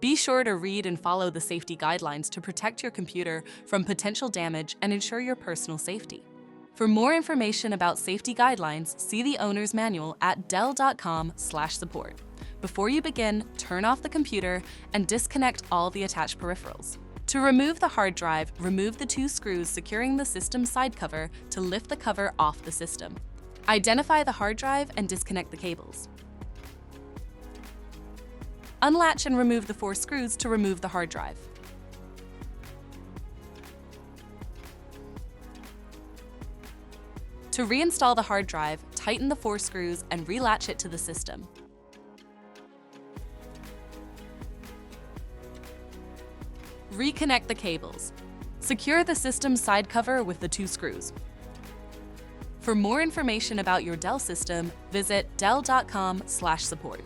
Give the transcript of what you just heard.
Be sure to read and follow the safety guidelines to protect your computer from potential damage and ensure your personal safety. For more information about safety guidelines, see the owner's manual at dell.com/support. Before you begin, turn off the computer and disconnect all the attached peripherals. To remove the hard drive, remove the 2 screws securing the system side cover to lift the cover off the system. Identify the hard drive and disconnect the cables. Unlatch and remove the 4 screws to remove the hard drive. To reinstall the hard drive, tighten the 4 screws and relatch it to the system. Reconnect the cables. Secure the system side cover with the 2 screws. For more information about your Dell system, visit dell.com/support.